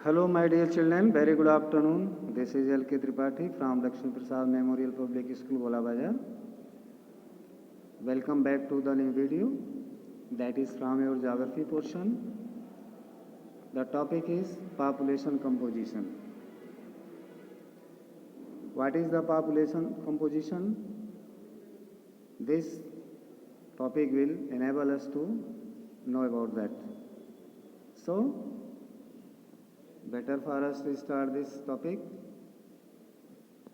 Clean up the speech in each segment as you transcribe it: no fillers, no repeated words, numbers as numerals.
Hello, my dear children. Very good afternoon. This is L.K. Tripathi from Lakshmi Prasad Memorial Public School, Bola Bazar. Welcome back to the new video. That is from your geography portion. The topic is population composition. What is the population composition? This topic will enable us to know about that. So, better for us to start this topic.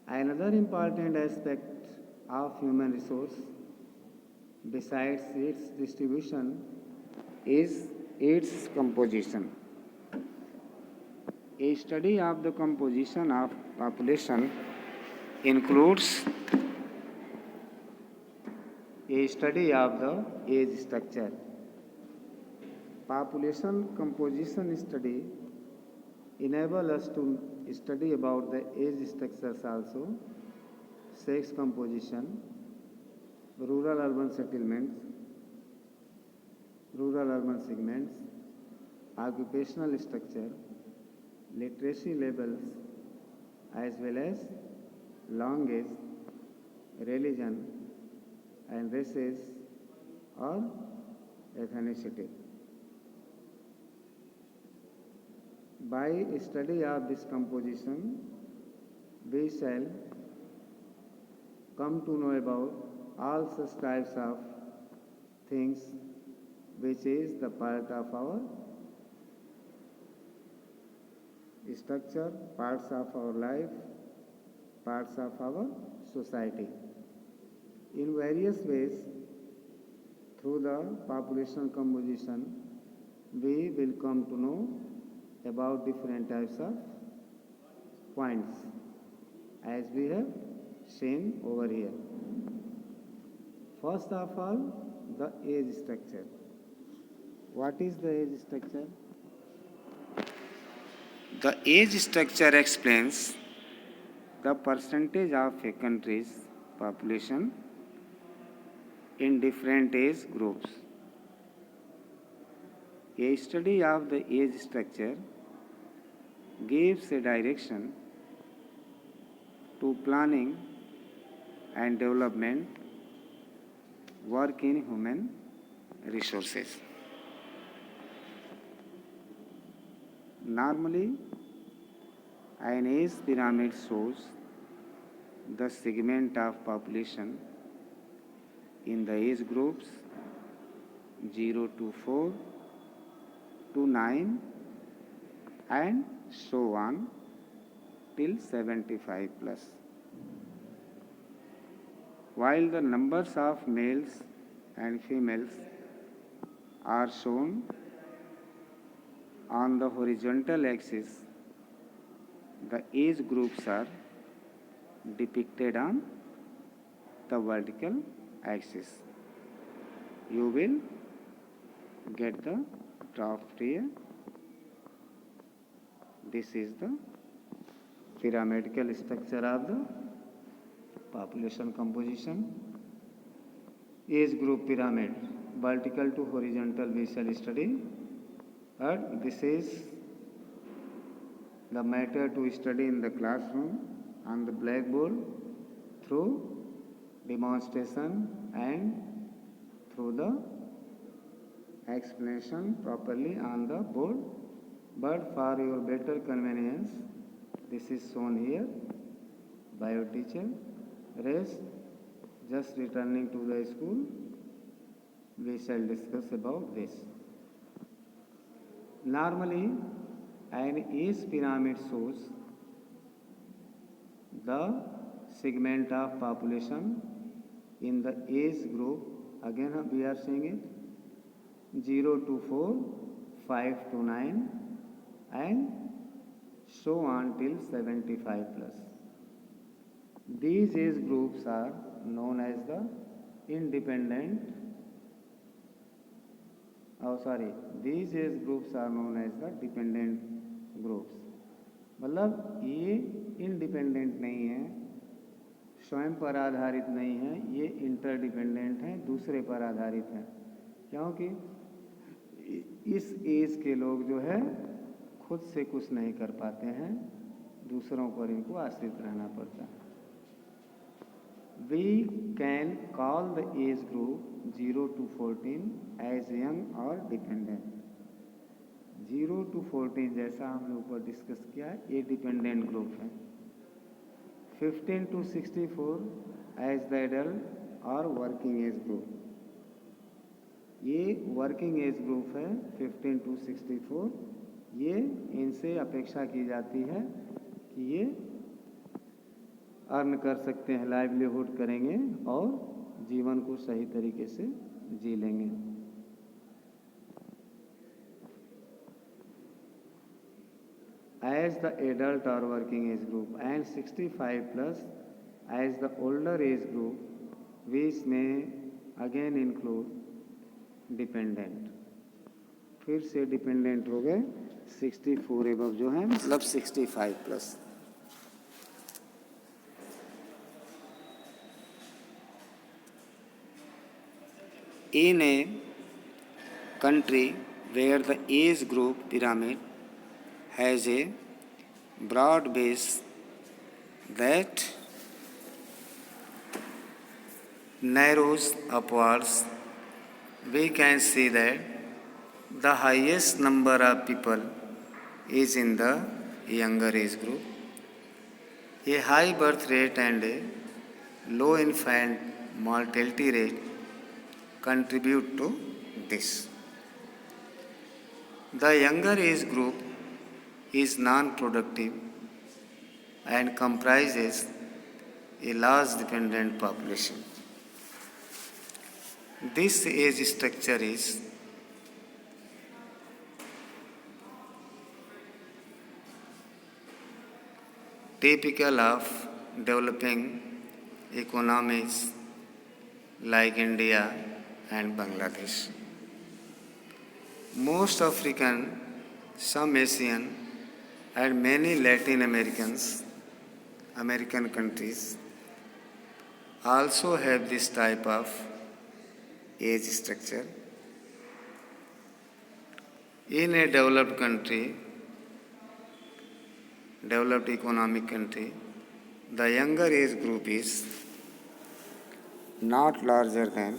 Another important aspect of human resource besides its distribution is its composition. A study of the composition of population includes a study of the age structure. Population composition study enable us to study about the age structures also, sex composition, rural-urban settlements, rural-urban segments, occupational structure, literacy levels, as well as language, religion, and races or ethnicity. By study of this composition, we shall come to know about all such types of things which is the part of our structure, parts of our life, parts of our society. In various ways, through the population composition, we will come to know about different types of points as we have seen over here. First of all, the age structure. What is the age structure? The age structure explains the percentage of a country's population in different age groups. A study of the age structure gives a direction to planning and development work in human resources. Normally, an age pyramid shows the segment of population in the age groups 0 to 4 to 9 and so on till 75 plus. While the numbers of males and females are shown on the horizontal axis, the age groups are depicted on the vertical axis. You will get the draft here. This is the pyramidal structure of the population composition. Age group pyramid, vertical to horizontal we shall study. And this is the matter to study in the classroom on the blackboard through demonstration and through the explanation properly on the board. But for your better convenience, this is shown here by your teacher. Rest, just returning to the school, we shall discuss about this. Normally, an age pyramid shows the segment of population in the age group. Again, we are saying it 0 to 4, 5 to 9, and so on till 75 plus. These age groups are known as the independent. These age groups are known as the dependent groups. मतलब ये independent नहीं है, स्वयं पर आधारित नहीं है, ये इंटरडिपेंडेंट हैं, दूसरे पर आधारित हैं. क्योंकि इस एज के लोग जो है खुद से कुछ नहीं कर पाते हैं, दूसरों पर इनको आश्रित रहना पड़ता है। We can call the age group 0 to 14 as young or dependent. 0 to 14 जैसा हमने ऊपर डिस्कस किया, ये डिपेंडेंट ग्रुप है। 15 to 64 as the adult और वर्किंग एज ग्रुप, ये वर्किंग एज ग्रुप है। 15 to 64 ये इनसे अपेक्षा की जाती है कि ये अर्न कर सकते हैं, लाइवलीहुड करेंगे और जीवन को सही तरीके से जी लेंगे। As the adult or working age group and 65 plus as the older age group, which may again include dependent। फिर से डिपेंडेंट हो गए 64 एबव जो है, मतलब 65 plus. In a country where the age group pyramid has a broad base that narrows upwards, we can see that the highest number of people is in the younger age group. A high birth rate and a low infant mortality rate contribute to this. The younger age group is non-productive and comprises a large dependent population. This age structure is typical of developing economies like India and Bangladesh. Most African, some Asian, and many Latin American countries also have this type of age structure. In a developed country, developed economic country, the younger age group is not larger than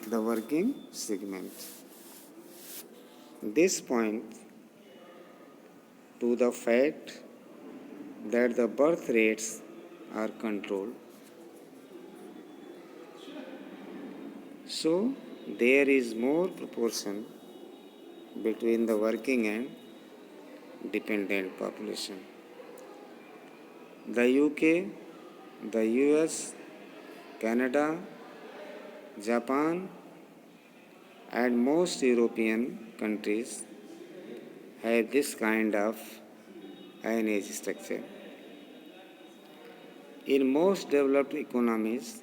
the working segment. This points to the fact that the birth rates are controlled. So there is more proportion between the working and dependent population. The UK, the US, Canada, Japan, and most European countries have this kind of an age structure. In most developed economies,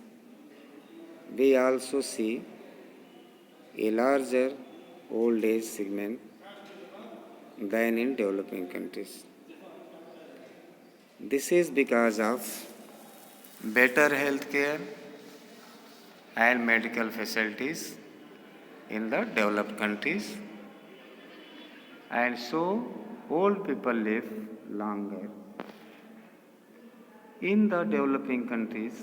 we also see a larger old age segment than in developing countries. This is because of better health care and medical facilities in the developed countries, and so old people live longer. In the developing countries,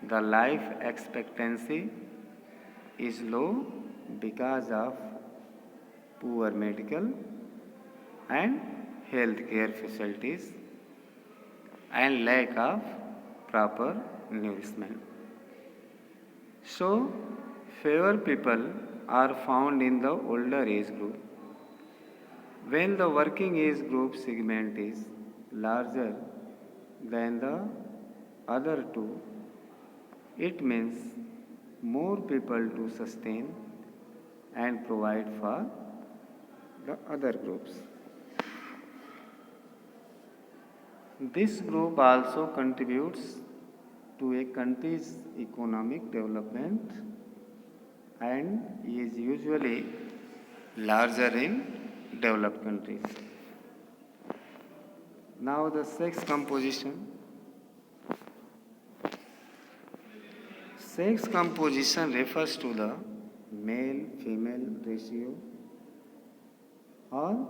the life expectancy is low because of poor medical and health care facilities and lack of proper nourishment. So, fewer people are found in the older age group. When the working age group segment is larger than the other two, it means more people to sustain and provide for the other groups. This group also contributes to a country's economic development and is usually larger in developed countries. Now the sex composition. Sex composition refers to the male-female ratio or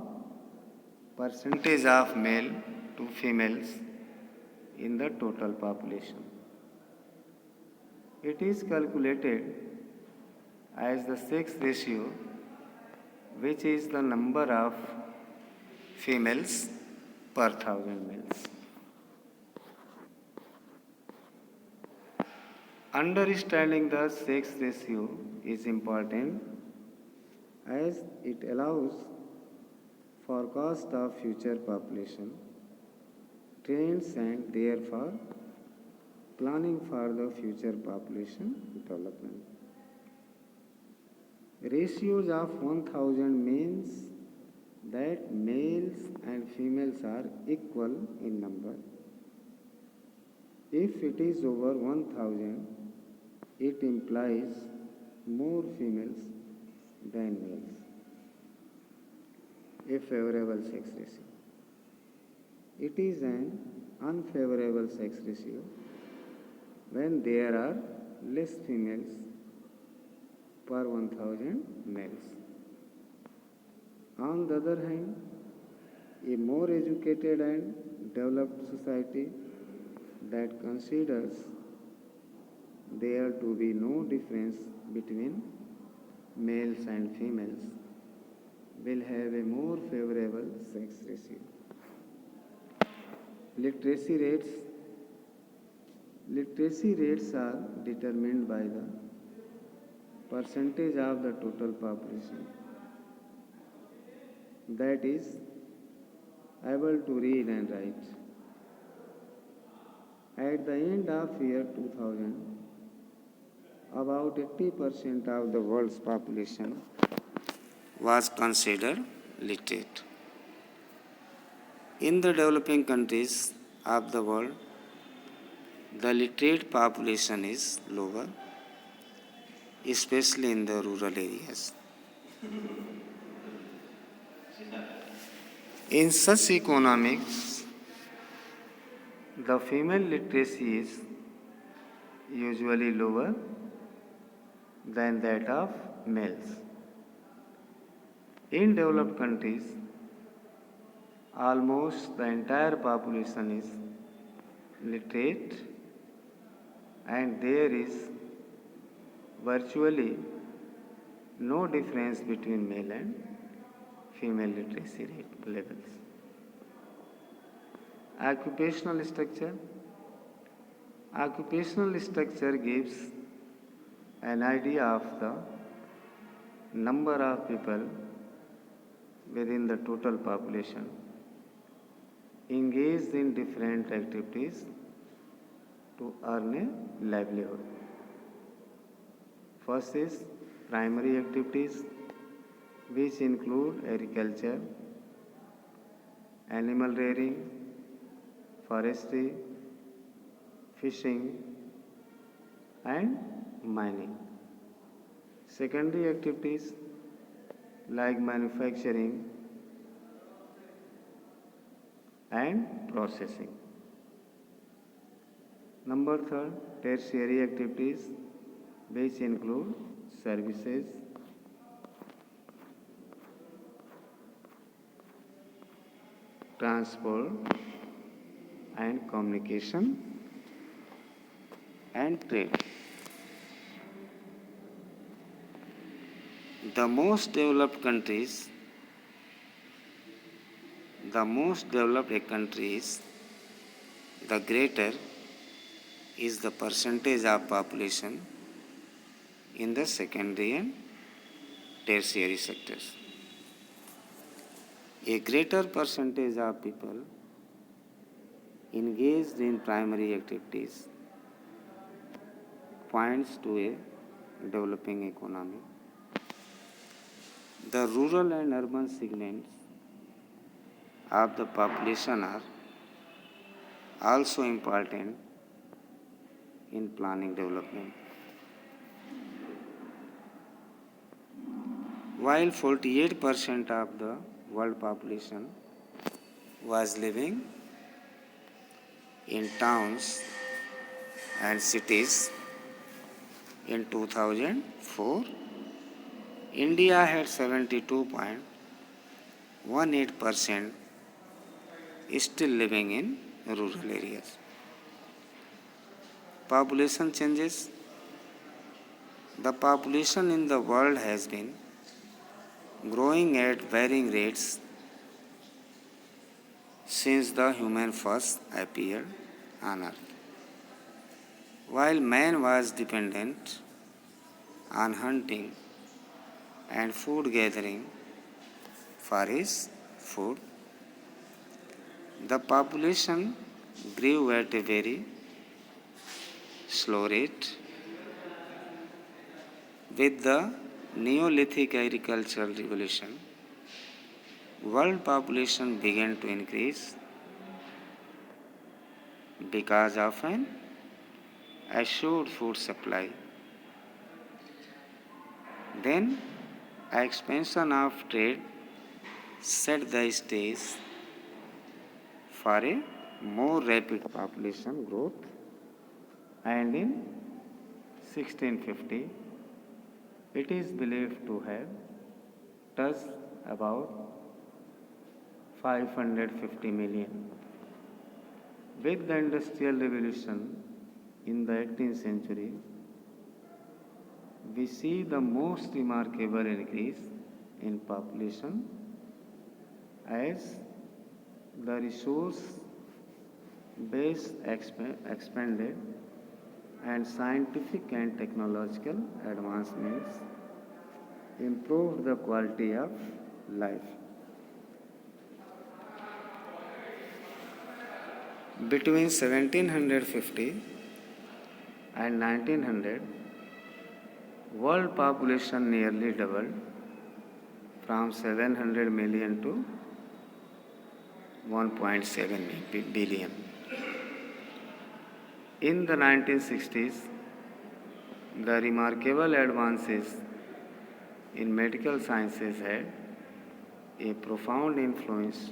percentage of male to females in the total population. It is calculated as the sex ratio, which is the number of females per thousand males. Understanding the sex ratio is important as it allows forecast of future population trends and therefore planning for the future population development. Ratios of 1000 means that males and females are equal in number. If it is over 1000, it implies more females than males. A favorable sex ratio. It is an unfavorable sex ratio when there are less females per 1000 males. On the other hand, a more educated and developed society that considers there to be no difference between males and females will have a more favorable sex ratio. Literacy rates. Literacy rates are determined by the percentage of the total population that is able to read and write. At the end of year 2000, about 80% of the world's population was considered literate. In the developing countries of the world, the literate population is lower, especially in the rural areas. In such economics, the female literacy is usually lower than that of males. In developed countries, almost the entire population is literate and there is virtually no difference between male and female literacy rate levels. Occupational structure. Occupational structure gives an idea of the number of people within the total population engaged in different activities to earn a livelihood. First is primary activities, which include agriculture, animal rearing, forestry, fishing, and mining. Secondary activities like manufacturing and processing. Number third, tertiary activities, which include services, transport and communication and trade. The most developed a country is, the greater is the percentage of population in the secondary and tertiary sectors. A greater percentage of people engaged in primary activities points to a developing economy. The rural and urban segments of the population are also important in planning development. While 48% of the world population was living in towns and cities in 2004, India had 72.18% still living in rural areas. Population changes. The population in the world has been growing at varying rates since the human first appeared on earth. While man was dependent on hunting and food gathering for his food, the population grew at a very slow rate. With the Neolithic agricultural revolution, world population began to increase because of an assured food supply. Then, expansion of trade set the stage for a more rapid population growth, and in 1650 it is believed to have touched about 550 million. With the Industrial Revolution in the 18th century, we see the most remarkable increase in population as the resource base expanded and scientific and technological advancements improved the quality of life. Between 1750 and 1900, world population nearly doubled from 700 million to 1.7 billion. In the 1960s, the remarkable advances in medical sciences had a profound influence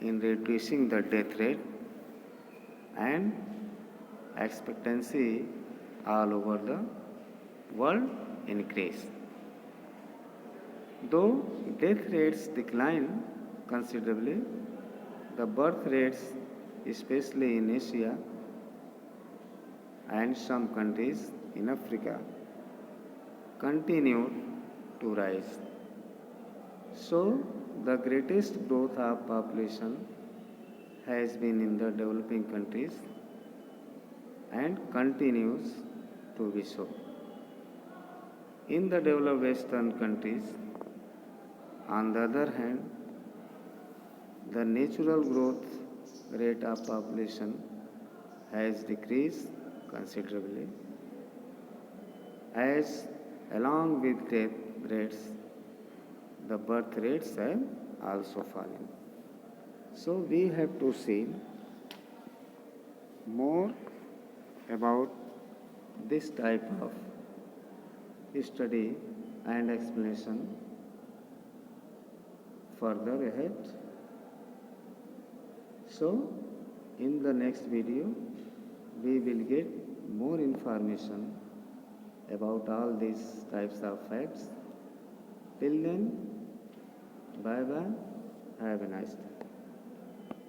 in reducing the death rate and expectancy all over the world increased. Though death rates declined considerably, the birth rates, especially in Asia and some countries in Africa, continued to rise. So, the greatest growth of population has been in the developing countries and continues to be so. In the developed Western countries, on the other hand, the natural growth rate of population has decreased considerably, as along with death rates, the birth rates have also fallen. So we have to see more about this type of study and explanation further ahead. So in the next video, we will get more information about all these types of facts. Till then, bye bye. Have a nice day.